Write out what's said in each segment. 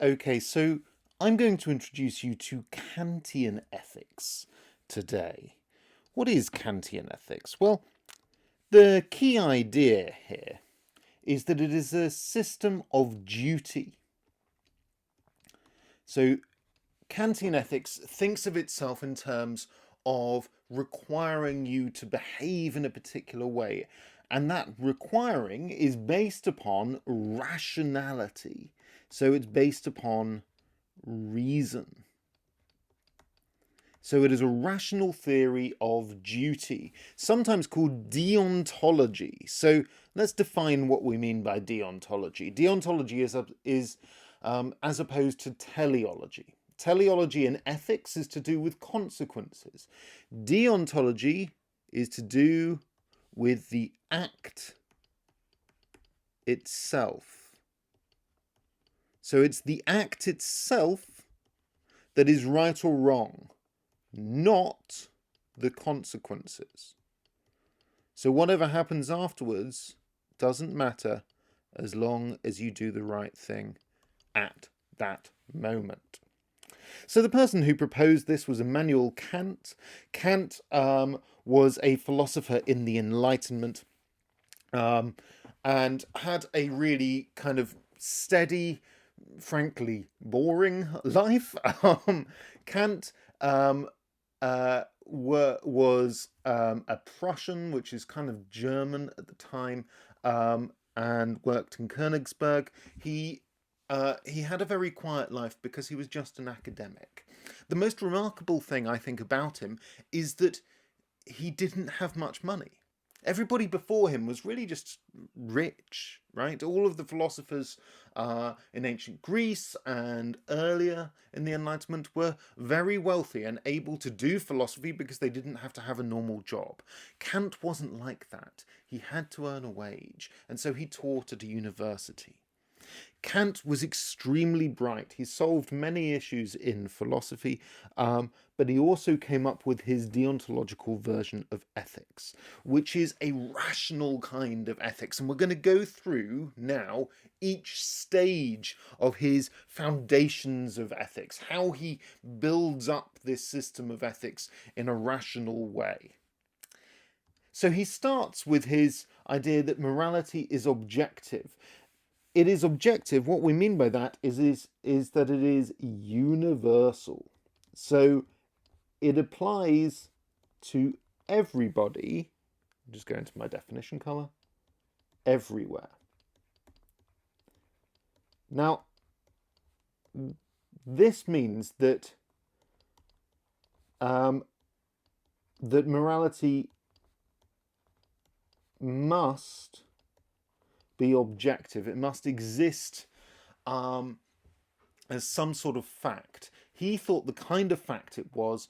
Okay, so I'm going to introduce you to Kantian ethics today. What is Kantian ethics? Well, the key idea here is that it is a system of duty. So, Kantian ethics thinks of itself in terms of requiring you to behave in a particular way, and that requiring is based upon rationality. So, it's based upon reason. So it is a rational theory of duty, sometimes called deontology. So let's define what we mean by deontology. Deontology is as opposed to teleology. Teleology in ethics is to do with consequences. Deontology is to do with the act itself. So it's the act itself that is right or wrong, not the consequences. So whatever happens afterwards doesn't matter as long as you do the right thing at that moment. So the person who proposed this was Immanuel Kant. Kant was a philosopher in the Enlightenment and had a really kind of steady, frankly boring life. Kant was a Prussian, which is kind of German at the time, and worked in Königsberg. He had a very quiet life because he was just an academic. The most remarkable thing I think about him is that he didn't have much money. Everybody before him was really just rich, right? All of the philosophers in ancient Greece and earlier in the Enlightenment were very wealthy and able to do philosophy because they didn't have to have a normal job. Kant wasn't like that. He had to earn a wage, and so he taught at a university. Kant was extremely bright. He solved many issues in philosophy, but he also came up with his deontological version of ethics, which is a rational kind of ethics. And we're going to go through now each stage of his foundations of ethics, how he builds up this system of ethics in a rational way. So he starts with his idea that morality is objective. It is objective. What we mean by that is that it is universal. So it applies to everybody. I'm just going to my definition color. Everywhere. Now, this means that that morality must be objective. It must exist as some sort of fact. He thought the kind of fact it was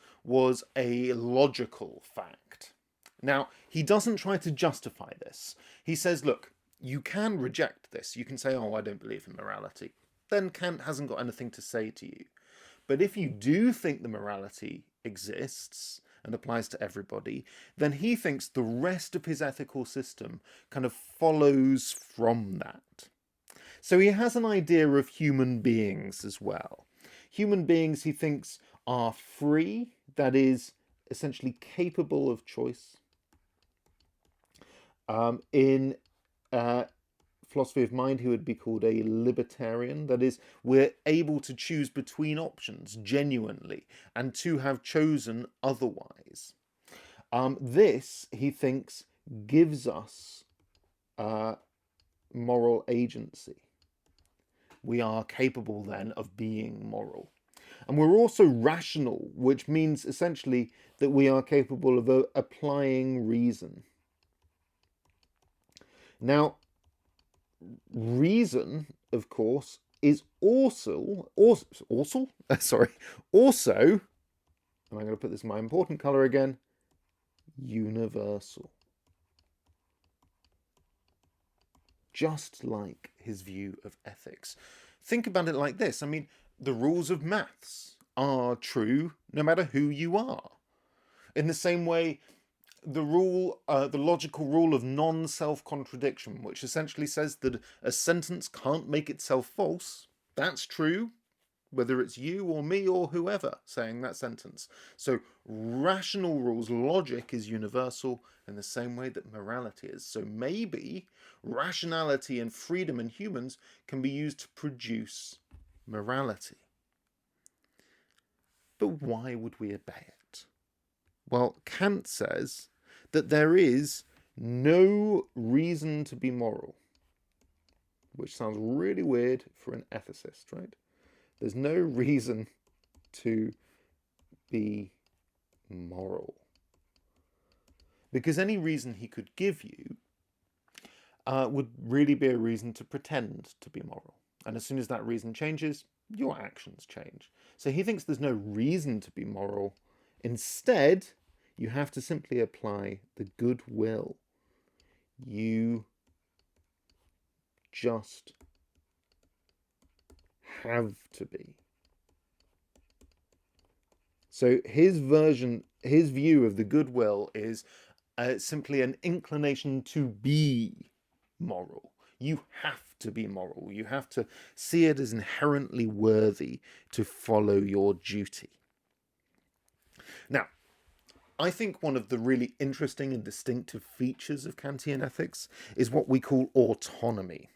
a logical fact. Now, he doesn't try to justify this. He says, look, you can reject this. You can say, oh, I don't believe in morality. Then Kant hasn't got anything to say to you. But if you do think the morality exists and applies to everybody, then he thinks the rest of his ethical system kind of follows from that. So he has an idea of human beings as well. Human beings, he thinks, are free, that is, essentially capable of choice. In philosophy of mind, he would be called a libertarian. That is, we're able to choose between options genuinely and to have chosen otherwise. This, he thinks, gives us moral agency. We are capable then of being moral. And we're also rational, which means essentially that we are capable of applying reason. Now, reason, of course, is also, and I'm going to put this in my important color again, universal. Just like his view of ethics. Think about it like this. I mean, the rules of maths are true no matter who you are. In the same way, the logical rule of non-self-contradiction, which essentially says that a sentence can't make itself false, that's true whether it's you or me or whoever saying that sentence. So rational rules, logic is universal in the same way that morality is. So maybe rationality and freedom in humans can be used to produce morality. But why would we obey it? Well, Kant says that there is no reason to be moral, which sounds really weird for an ethicist, right? There's no reason to be moral. Because any reason he could give you would really be a reason to pretend to be moral. And as soon as that reason changes, your actions change. So he thinks there's no reason to be moral. Instead, you have to simply apply the goodwill. You just have to be. So his view of the goodwill is simply an inclination to be moral. You have to be moral. You have to see it as inherently worthy to follow your duty. Now, I think one of the really interesting and distinctive features of Kantian ethics is what we call autonomy.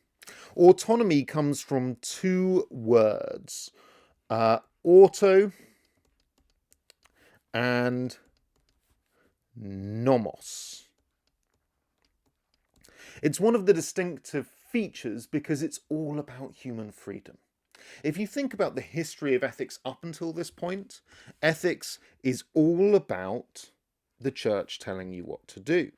Autonomy comes from two words, auto and nomos. It's one of the distinctive features because it's all about human freedom. If you think about the history of ethics up until this point, ethics is all about the church telling you what to do.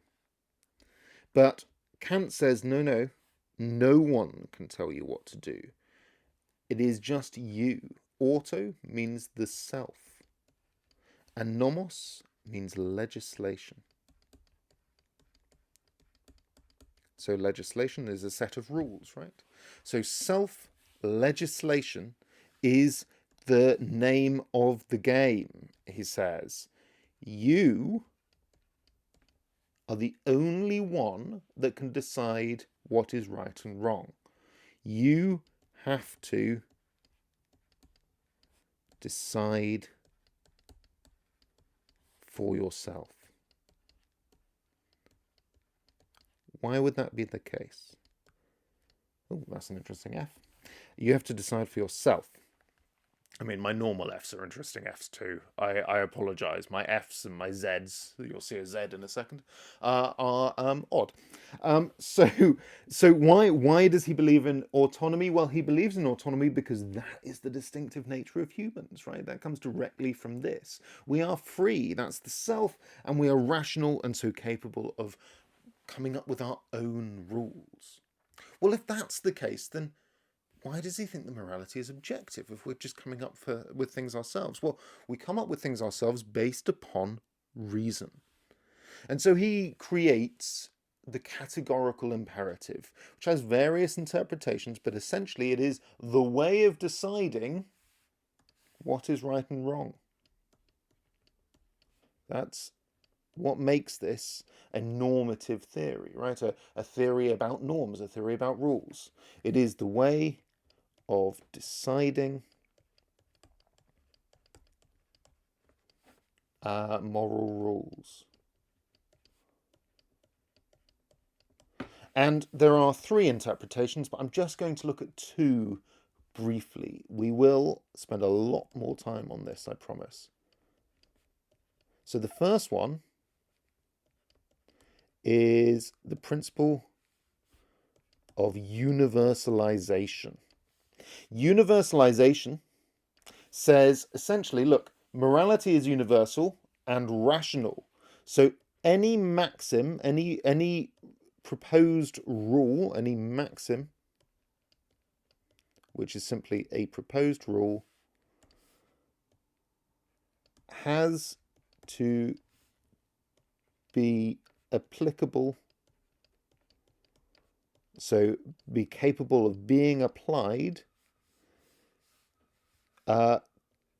But Kant says, no one can tell you what to do. It is just you. Auto means the self. And nomos means legislation. So legislation is a set of rules, right? So self-legislation is the name of the game, he says. You are the only one that can decide what is right and wrong. You have to decide for yourself. Why would that be the case? Oh, that's an interesting F. You have to decide for yourself. I mean, my normal Fs are interesting Fs too. I apologise. My Fs and my Zs, you'll see a Z in a second, are odd. So why does he believe in autonomy? Well, he believes in autonomy because that is the distinctive nature of humans, right? That comes directly from this. We are free, that's the self, and we are rational and so capable of coming up with our own rules. Well, if that's the case, then why does he think the morality is objective if we're just coming up with things ourselves? Well, we come up with things ourselves based upon reason. And so he creates the categorical imperative, which has various interpretations, but essentially it is the way of deciding what is right and wrong. That's what makes this a normative theory, right? A theory about norms, a theory about rules. It is the way of deciding moral rules. And there are three interpretations, but I'm just going to look at two briefly. We will spend a lot more time on this, I promise. So the first one is the principle of universalization. Universalization says essentially, look, morality is universal and rational. So any maxim, any proposed rule, any maxim, which is simply a proposed rule, has to be applicable, so be capable of being applied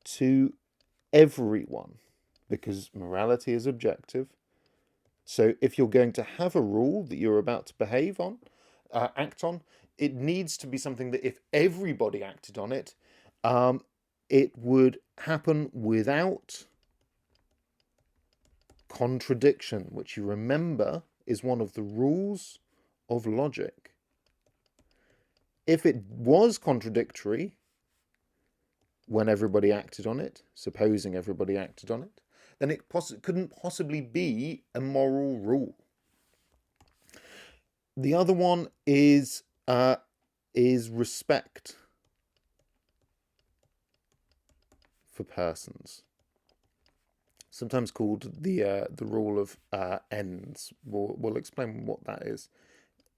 to everyone, because morality is objective. So if you're going to have a rule that you're about to behave on, act on, it needs to be something that if everybody acted on it, it would happen without contradiction, which you remember is one of the rules of logic. If it was contradictory when everybody acted on it, supposing everybody acted on it, then it couldn't possibly be a moral rule. The other one is respect for persons, sometimes called the rule of ends. We'll explain what that is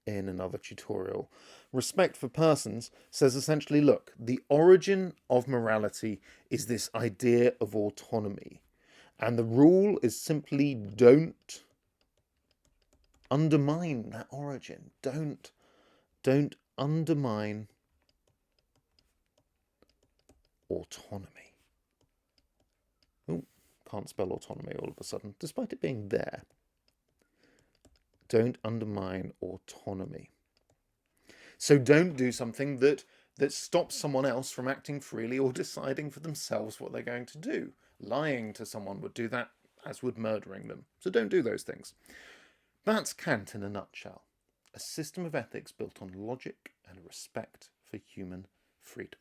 in another tutorial. Respect for persons says essentially, look, the origin of morality is this idea of autonomy, and the rule is simply don't undermine that origin. Don't undermine autonomy. Oh, can't spell autonomy all of a sudden, despite it being there. Don't undermine autonomy. So don't do something that stops someone else from acting freely or deciding for themselves what they're going to do. Lying to someone would do that, as would murdering them. So don't do those things. That's Kant in a nutshell. A system of ethics built on logic and respect for human freedom.